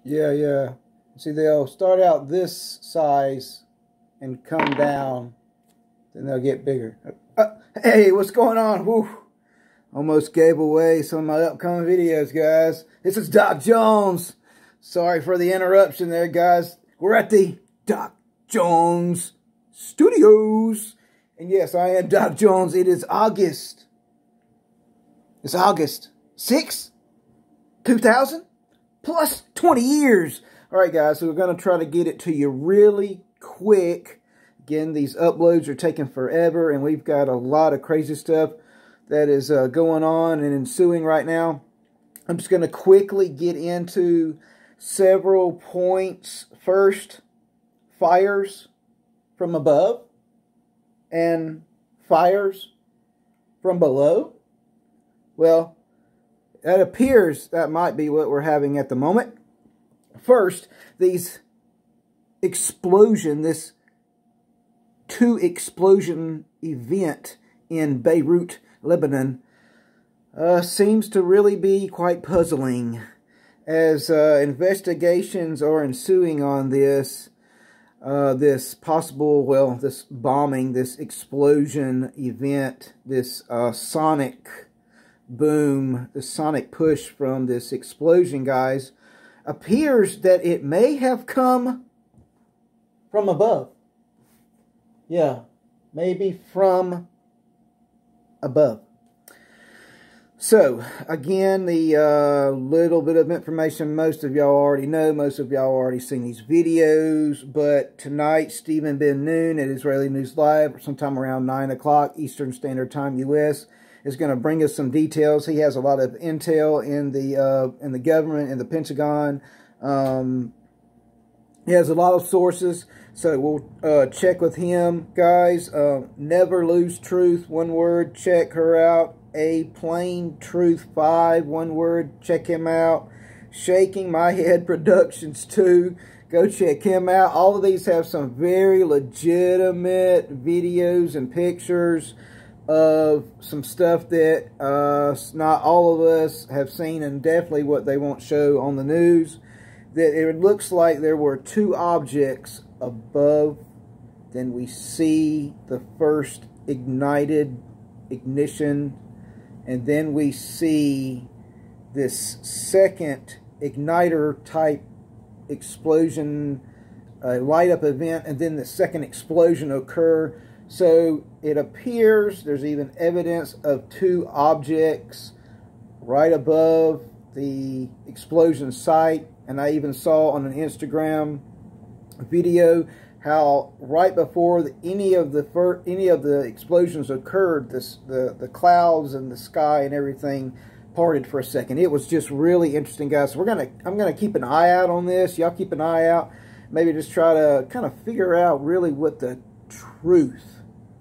Yeah. See, they'll start out this size and come down, then they'll get bigger. Hey, what's going on? Woo. Almost gave away some of my upcoming videos, guys. This is Doc Jones. Sorry for the interruption there, guys. We're at the Doc Jones Studios. And yes, I am Doc Jones. It is August. It's August 6th, 2000, plus 20 years. All right, guys, so we're going to try to get it to you really quick. Again, these uploads are taking forever, and we've got a lot of crazy stuff that is going on and ensuing right now. I'm just going to quickly get into several points. First, fires from above and fires from below. Well, that appears that might be what we're having at the moment. First, this two explosion event in Beirut, Lebanon, seems to really be quite puzzling, as investigations are ensuing on this possible, well, this bombing, this explosion event, this sonic boom, the sonic push from this explosion, guys, appears that it may have come from above. Yeah, maybe from above. So, again, the little bit of information most of y'all already know. Most of y'all already seen these videos. But tonight, Stephen Ben Noon at Israeli News Live, sometime around 9 o'clock Eastern Standard Time, U.S., is going to bring us some details. He has a lot of intel in the government, in the Pentagon. He has a lot of sources, so we'll check with him, guys. Never Lose Truth, one word. Check her out. A Plain Truth 5, one word. Check him out. Shaking My Head Productions 2. Go check him out. All of these have some very legitimate videos and pictures of some stuff that not all of us have seen, and definitely what they won't show on the news. That it looks like there were two objects above. Then we see the first ignition, and then we see this second igniter type explosion, light up event, and then the second explosion occur. So it appears there's even evidence of two objects right above the explosion site. And I even saw on an Instagram video how right before any of the explosions occurred, the clouds and the sky and everything parted for a second. It was just really interesting, guys. So I'm gonna keep an eye out on this. Y'all keep an eye out. Maybe just try to kind of figure out really what the truth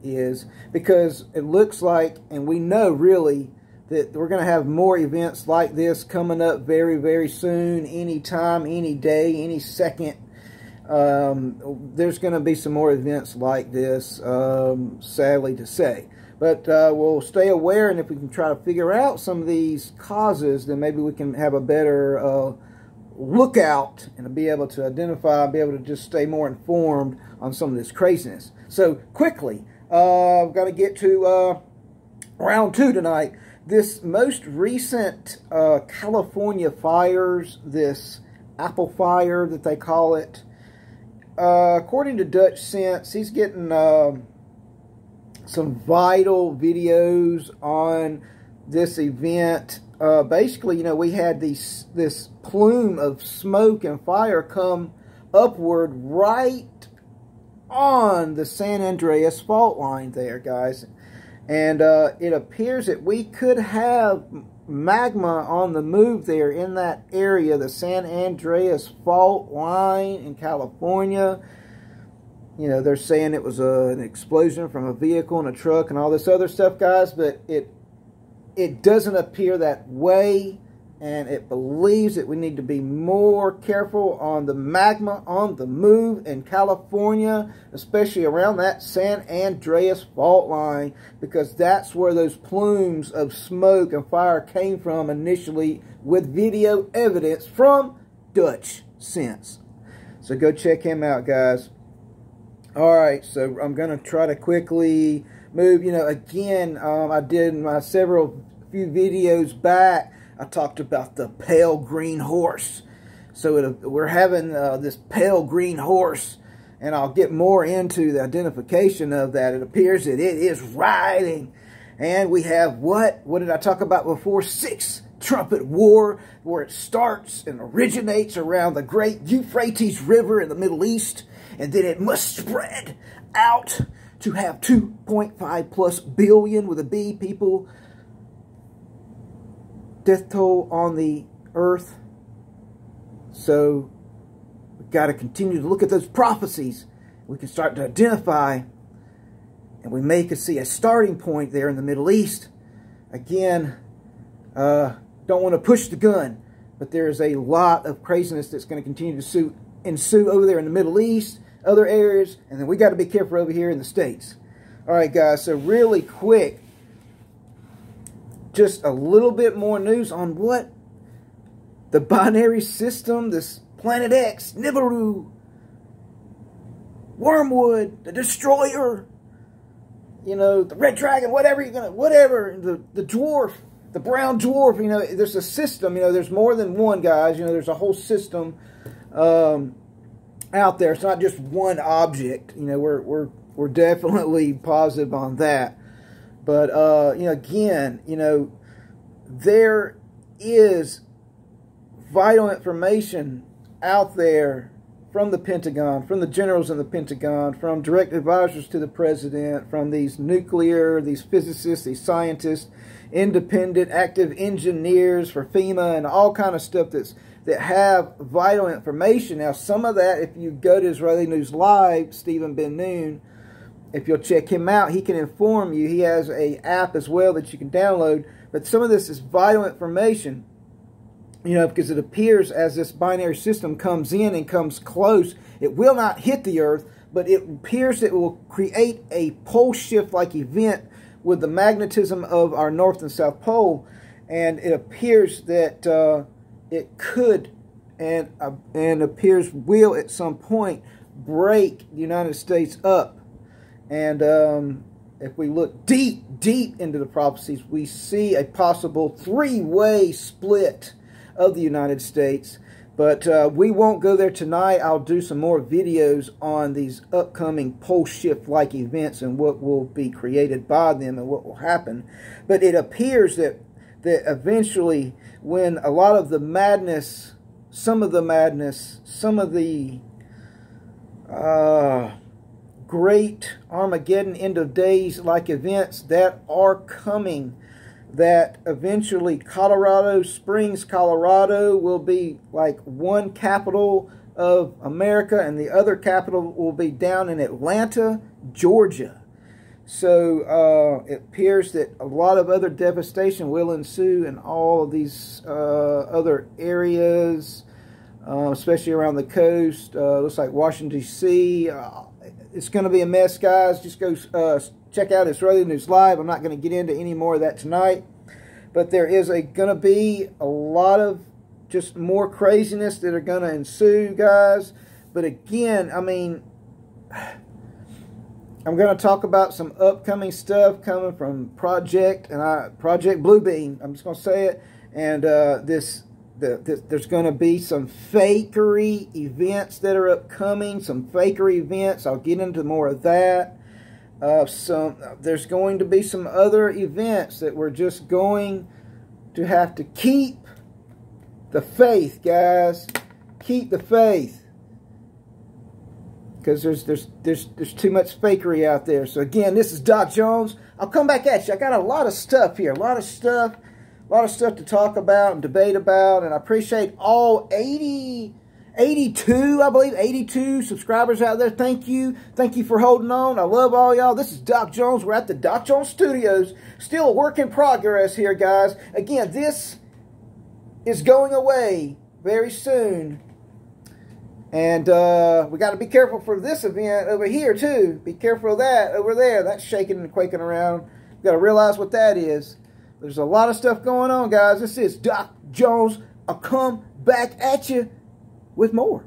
is, because it looks like, and we know really, that we're going to have more events like this coming up very, very soon. Any time, any day, any second. There's going to be some more events like this, sadly to say. But we'll stay aware, and if we can try to figure out some of these causes, then maybe we can have a better lookout and be able to identify, be able to just stay more informed on some of this craziness. So, quickly, I've got to get to round 2 tonight. This most recent California fires, this apple fire that they call it, according to DUTCHSINSE, he's getting some vital videos on this event. Basically, you know, we had this plume of smoke and fire come upward right on the San Andreas fault line there, guys. And it appears that we could have magma on the move there in that area, the San Andreas fault line in California. You know, they're saying it was an explosion from a vehicle and a truck and all this other stuff, guys, but it doesn't appear that way. And it believes that we need to be more careful on the magma on the move in California, especially around that San Andreas fault line, because that's where those plumes of smoke and fire came from initially, with video evidence from Dutch DUTCHSINSE. So go check him out, guys. Alright, so I'm going to try to quickly move. You know, again, I did my few videos back, I talked about the pale green horse. So we're having this pale green horse, and I'll get more into the identification of that. It appears that it is riding. And we have what did I talk about before? 6 Trumpet War, where it starts and originates around the great Euphrates River in the Middle East, and then it must spread out to have 2.5 plus billion with a B people, death toll on the earth. So we've got to continue to look at those prophecies. We can start to identify, and we may could see a starting point there in the Middle East. Again, don't want to push the gun, but there is a lot of craziness that's going to continue to ensue over there in the Middle East, other areas, and then we got to be careful over here in the States. All right, guys, so really quick, just a little bit more news on what the binary system, this Planet X, Nibiru, Wormwood, the Destroyer, you know, the Red Dragon, whatever, the dwarf, the brown dwarf, you know, there's a system, you know, there's more than one, guys, you know, there's a whole system out there. It's not just one object, you know, we're definitely positive on that. But, you know, again, you know, there is vital information out there from the Pentagon, from the generals in the Pentagon, from direct advisors to the president, from these physicists, these scientists, independent active engineers for FEMA, and all kind of stuff that have vital information. Now, some of that, if you go to Israeli News Live, Stephen Ben-Nun, if you'll check him out, he can inform you. He has an app as well that you can download. But some of this is vital information, you know, because it appears as this binary system comes in and comes close, it will not hit the Earth, but it appears that it will create a pole shift-like event with the magnetism of our North and South Pole. And it appears that it could and appears will at some point break the United States up. And if we look deep into the prophecies, we see a possible 3-way split of the United States. But we won't go there tonight. I'll do some more videos on these upcoming pole shift-like events and what will be created by them and what will happen. But it appears that eventually, when a lot of the madness, some of the great Armageddon end of days like events that are coming, that eventually Colorado Springs, Colorado will be like one capital of America, and the other capital will be down in Atlanta, Georgia. So it appears that a lot of other devastation will ensue in all of these other areas, especially around the coast. Looks like Washington, D.C. It's going to be a mess, guys. Just go check out Israeli News Live. I'm not going to get into any more of that tonight. But there is going to be a lot of just more craziness that are going to ensue, guys. But again, I mean, I'm going to talk about some upcoming stuff coming from Project Bluebeam. I'm just going to say it. And there's going to be some fakery events that are upcoming, some fakery events. I'll get into more of that. There's going to be some other events that we're just going to have to keep the faith, guys. Keep the faith, because there's too much fakery out there. So again, this is Doc Jones. I'll come back at you. I got a lot of stuff here, a lot of stuff to talk about and debate about, and I appreciate all 82, I believe, 82 subscribers out there. Thank you. Thank you for holding on. I love all y'all. This is Doc Jones. We're at the Doc Jones Studios. Still a work in progress here, guys. Again, this is going away very soon. And we got to be careful for this event over here, too. Be careful of that over there. That's shaking and quaking around. You got to realize what that is. There's a lot of stuff going on, guys. This is Doc Jones. I'll come back at you with more.